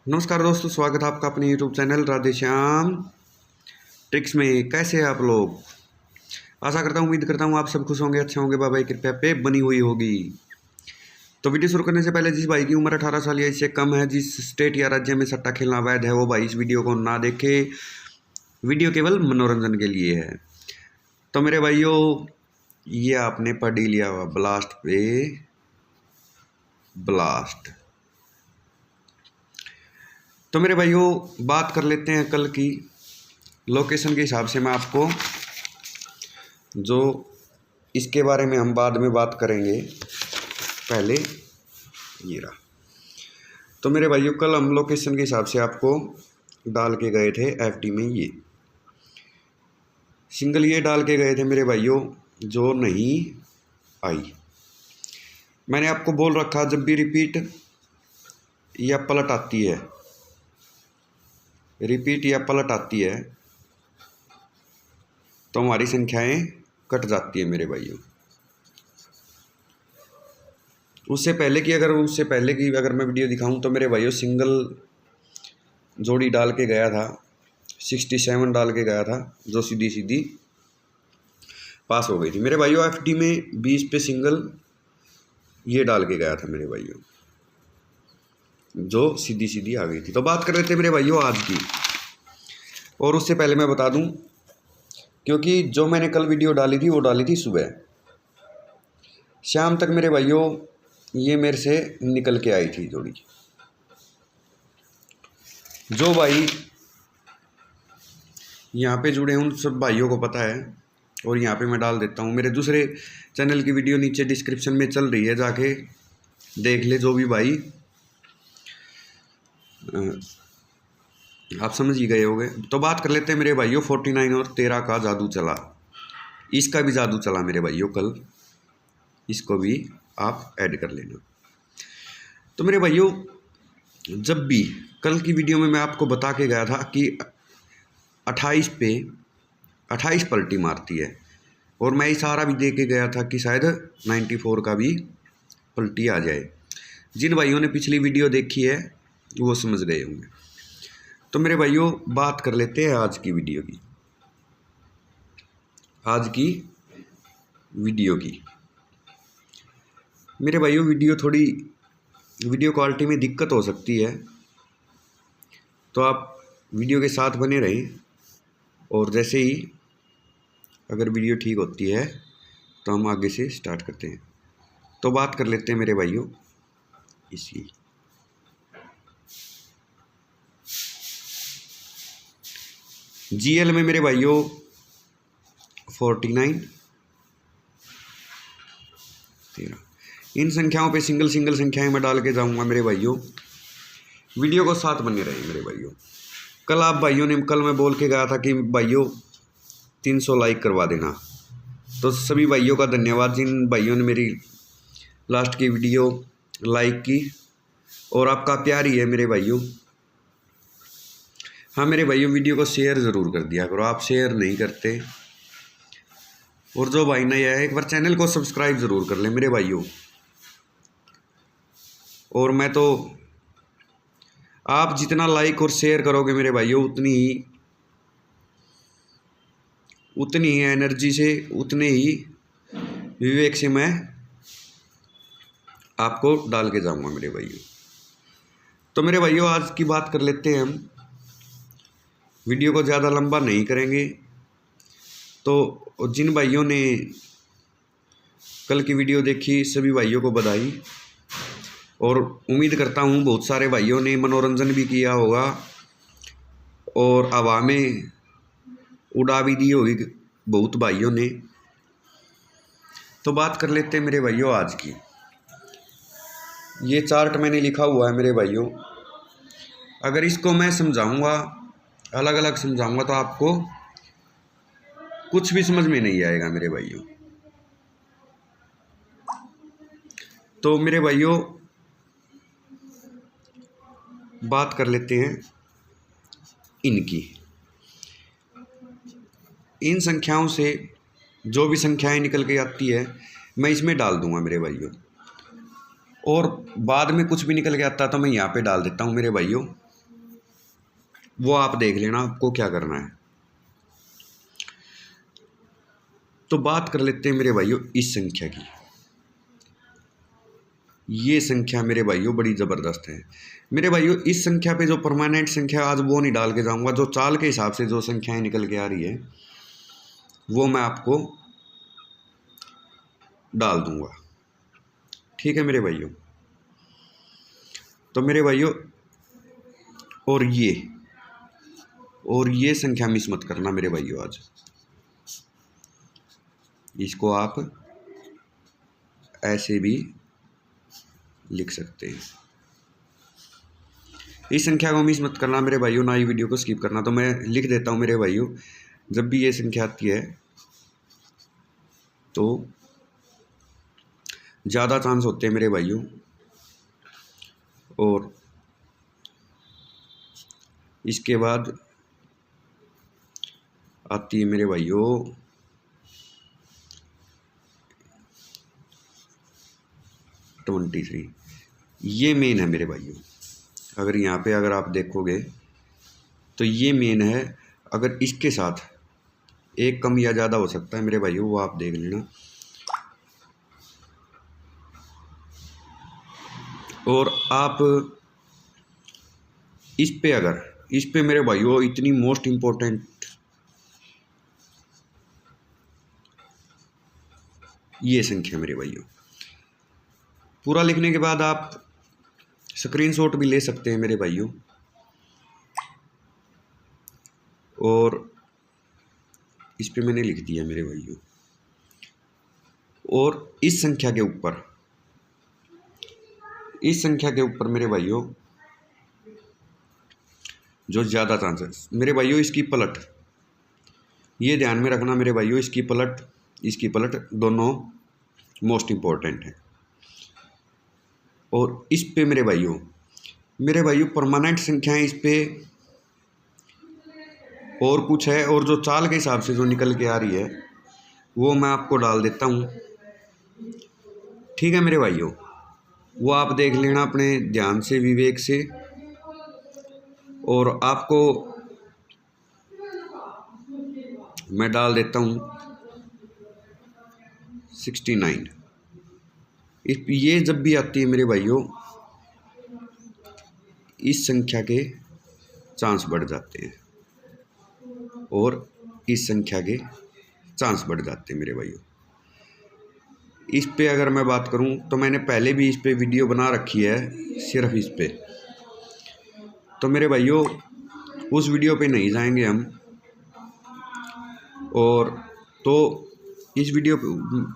नमस्कार दोस्तों, स्वागत है आपका अपने YouTube channel Radhe Shyam tricks में। कैसे हैं आप लोग? आशा करता हूँ, उम्मीद करता हूँ आप सब खुश होंगे, अच्छे होंगे, बाबा की कृपा पे बनी हुई होगी। तो वीडियो शुरू करने से पहले जिस भाई की उम्र 18 साल या इससे कम है, जिस स्टेट या राज्य में सट्टा खेलना अवैध है, वो भाई इस वीडियो को ना देखे। वीडियो केवल मनोरंजन के लिए है। तो मेरे भाइयों, ये आपने पढ़ ही लिया हुआ ब्लास्ट पे ब्लास्ट। तो मेरे भाइयों, बात कर लेते हैं कल की लोकेशन के हिसाब से। मैं आपको जो इसके बारे में हम बाद में बात करेंगे, पहले ये रहा। तो मेरे भाइयों, कल हम लोकेशन के हिसाब से आपको डाल के गए थे एफडी में। ये सिंगल ये डाल के गए थे मेरे भाइयों, जो नहीं आई। मैंने आपको बोल रखा, जब भी रिपीट या पलट आती है, रिपीट या पलट आती है, तो हमारी संख्याएं कट जाती है मेरे भाइयों। उससे पहले की अगर मैं वीडियो दिखाऊं तो मेरे भाइयों, सिंगल जोड़ी डाल के गया था, 67 डाल के गया था, जो सीधी सीधी पास हो गई थी मेरे भाइयों। एफडी में 20 पे सिंगल ये डाल के गया था मेरे भाइयों, जो सीधी सीधी आ गई थी। तो बात कर रहे थे मेरे भाइयों आज की। और उससे पहले मैं बता दूं, क्योंकि जो मैंने कल वीडियो डाली थी वो डाली थी सुबह, शाम तक मेरे भाइयों ये मेरे से निकल के आई थी जोड़ी। जो भाई यहाँ पे जुड़े हैं उन सब भाइयों को पता है, और यहाँ पे मैं डाल देता हूँ। मेरे दूसरे चैनल की वीडियो नीचे डिस्क्रिप्शन में चल रही है, जाके देख ले जो भी भाई। आप समझ ही गए होंगे। तो बात कर लेते हैं मेरे भाइयों, 49 और 13 का जादू चला। इसका भी जादू चला मेरे भाइयों कल, इसको भी आप ऐड कर लेना। तो मेरे भाइयों, जब भी कल की वीडियो में मैं आपको बता के गया था कि 28 पे 28 पलटी मारती है, और मैं इशारा भी दे के गया था कि शायद 94 का भी पलटी आ जाए। जिन भाइयों ने पिछली वीडियो देखी है वो समझ गए होंगे। तो मेरे भाइयों, बात कर लेते हैं आज की वीडियो की। आज की वीडियो की मेरे भाइयों, वीडियो क्वालिटी में दिक्कत हो सकती है, तो आप वीडियो के साथ बने रहें। और जैसे ही अगर वीडियो ठीक होती है तो हम आगे से स्टार्ट करते हैं। तो बात कर लेते हैं मेरे भाइयों इसकी। जीएल में मेरे भाइयों 49 13, इन संख्याओं पे सिंगल संख्याएं मैं डाल के जाऊंगा मेरे भाइयों। वीडियो को साथ बने रहे मेरे भाइयों। कल मैं बोल के गया था कि भाइयों 300 लाइक करवा देना। तो सभी भाइयों का धन्यवाद, जिन भाइयों ने मेरी लास्ट की वीडियो लाइक की, और आपका प्यार ही है मेरे भाइयों। हाँ मेरे भाइयों, वीडियो को शेयर ज़रूर कर दिया करो, आप शेयर नहीं करते। और जो भाई नया है, एक बार चैनल को सब्सक्राइब ज़रूर कर ले मेरे भाइयों। और मैं तो, आप जितना लाइक और शेयर करोगे मेरे भाइयों, उतनी ही एनर्जी से, उतने ही विवेक से मैं आपको डाल के जाऊंगा मेरे भाइयों। तो मेरे भाइयों, आज की बात कर लेते हैं हम। वीडियो को ज़्यादा लंबा नहीं करेंगे। तो जिन भाइयों ने कल की वीडियो देखी, सभी भाइयों को बधाई। और उम्मीद करता हूँ बहुत सारे भाइयों ने मनोरंजन भी किया होगा, और हवा में उड़ा भी दी होगी बहुत भाइयों ने। तो बात कर लेते हैं मेरे भाइयों आज की। ये चार्ट मैंने लिखा हुआ है मेरे भाइयों। अगर इसको मैं समझाऊंगा, अलग अलग समझाऊंगा, तो आपको कुछ भी समझ में नहीं आएगा मेरे भाइयों। तो मेरे भाइयों, बात कर लेते हैं इनकी। इन संख्याओं से जो भी संख्याएं निकल के आती है, मैं इसमें डाल दूंगा मेरे भाइयों। और बाद में कुछ भी निकल के आता है तो मैं यहाँ पे डाल देता हूँ मेरे भाइयों। वो आप देख लेना आपको क्या करना है। तो बात कर लेते हैं मेरे भाइयों इस संख्या की। ये संख्या मेरे भाइयों बड़ी ज़बरदस्त है मेरे भाइयों। इस संख्या पे जो परमानेंट संख्या आज वो नहीं डाल के जाऊंगा, जो चाल के हिसाब से जो संख्याएं निकल के आ रही है वो मैं आपको डाल दूंगा, ठीक है मेरे भाइयों। तो मेरे भाइयों और ये संख्या मिस मत करना मेरे भाइयों। आज इसको आप ऐसे भी लिख सकते हैं। इस संख्या को मिस मत करना मेरे भाइयों, ना ही वीडियो को स्किप करना। तो मैं लिख देता हूँ मेरे भाइयों, जब भी ये संख्या आती है तो ज़्यादा चांस होते हैं मेरे भाइयों। और इसके बाद आती है मेरे भाइयों 23। ये मेन है मेरे भाइयों। अगर यहाँ पे अगर आप देखोगे तो ये मेन है। अगर इसके साथ एक कम या ज़्यादा हो सकता है मेरे भाइयों, वो आप देख लेना। और आप इस पे मेरे भाइयों इतनी मोस्ट इम्पोर्टेंट ये संख्या मेरे भाइयों, पूरा लिखने के बाद आप स्क्रीनशॉट भी ले सकते हैं मेरे भाइयों। और इस पे मैंने लिख दिया मेरे भाइयों। और इस संख्या के ऊपर मेरे भाइयों जो ज़्यादा चांसेस मेरे भाइयों, इसकी पलट ये ध्यान में रखना मेरे भाइयों, इसकी पलट दोनों मोस्ट इम्पोर्टेंट है। और इस पे मेरे भाइयों परमानेंट संख्याएं इस पे और कुछ है, और जो चाल के हिसाब से जो निकल के आ रही है वो मैं आपको डाल देता हूँ, ठीक है मेरे भाइयों। वो आप देख लेना अपने ध्यान से, विवेक से। और आपको मैं डाल देता हूँ 69। ये जब भी आती है मेरे भाइयों, इस संख्या के चांस बढ़ जाते हैं और इस संख्या के चांस बढ़ जाते हैं मेरे भाइयों। इस पे अगर मैं बात करूं तो मैंने पहले भी इस पे वीडियो बना रखी है, सिर्फ इस पे। तो मेरे भाइयों उस वीडियो पे नहीं जाएंगे हम। और तो इस वीडियो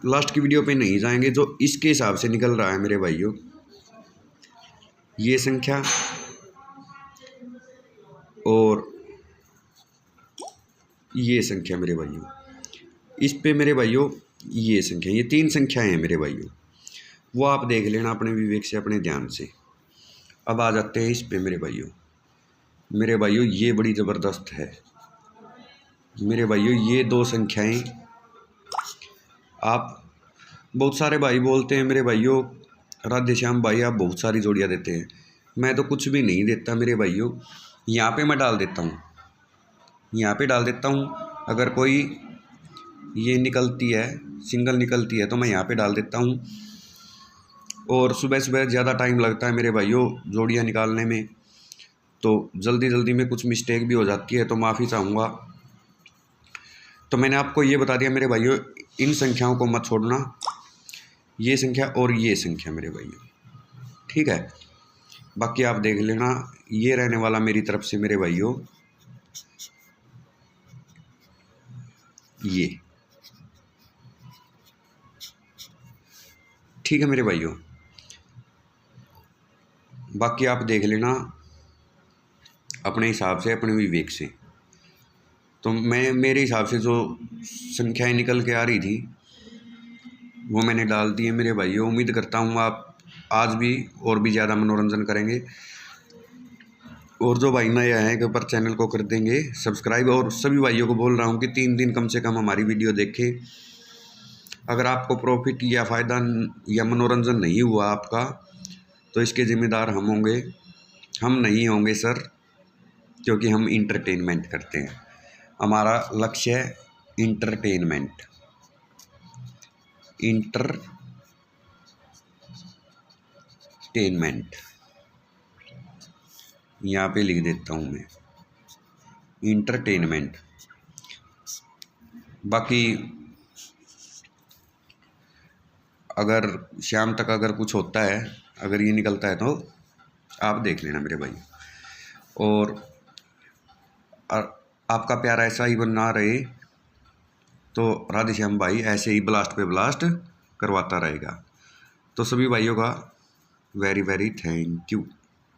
लास्ट की वीडियो पे नहीं जाएंगे, जो इसके हिसाब से निकल रहा है मेरे भाइयों। ये संख्या और ये संख्या मेरे भाइयों, इस पे मेरे भाइयों ये संख्या, ये 3 संख्याएं हैं मेरे भाइयों। वो आप देख लेना अपने विवेक से, अपने ध्यान से। अब आ जाते हैं इस पे मेरे भाइयों ये बड़ी ज़बरदस्त है मेरे भाइयों। ये 2 संख्याएं आप, बहुत सारे भाई बोलते हैं मेरे भाइयों, राधे श्याम भाई आप बहुत सारी जोड़ियाँ देते हैं। मैं तो कुछ भी नहीं देता मेरे भाइयों। यहाँ पे मैं डाल देता हूँ, यहाँ पे डाल देता हूँ। अगर कोई ये निकलती है, सिंगल निकलती है, तो मैं यहाँ पे डाल देता हूँ। और सुबह सुबह ज़्यादा टाइम लगता है मेरे भाइयों जोड़ियाँ निकालने में, तो जल्दी में कुछ मिस्टेक भी हो जाती है, तो माफ़ी चाहूँगा। तो मैंने आपको ये बता दिया मेरे भाइयों, इन संख्याओं को मत छोड़ना, ये संख्या और ये संख्या मेरे भाइयों, ठीक है। बाकी आप देख लेना। ये रहने वाला मेरी तरफ से मेरे भाइयों ये, ठीक है मेरे भाइयों। बाकी आप देख लेना अपने हिसाब से, अपने विवेक से। तो मैं मेरे हिसाब से जो संख्याएं निकल के आ रही थी वो मैंने डाल दी है मेरे भाइयों। उम्मीद करता हूँ आप आज भी और भी ज़्यादा मनोरंजन करेंगे। और जो भाई नए आए हैं पर चैनल को कर देंगे सब्सक्राइब। और सभी भाइयों को बोल रहा हूँ कि 3 दिन कम से कम हमारी वीडियो देखें। अगर आपको प्रॉफिट या फ़ायदा या मनोरंजन नहीं हुआ आपका, तो इसके ज़िम्मेदार हम होंगे, हम नहीं होंगे सर। क्योंकि हम इंटरटेनमेंट करते हैं, हमारा लक्ष्य है इंटरटेनमेंट। इंटरटेनमेंट यहाँ पे लिख देता हूँ मैं, इंटरटेनमेंट। बाकी अगर शाम तक अगर कुछ होता है, अगर ये निकलता है तो आप देख लेना मेरे भाई। और आपका प्यार ऐसा ही बना रहे तो राधेश्याम भाई ऐसे ही ब्लास्ट पे ब्लास्ट करवाता रहेगा। तो सभी भाइयों का वेरी वेरी थैंक यू।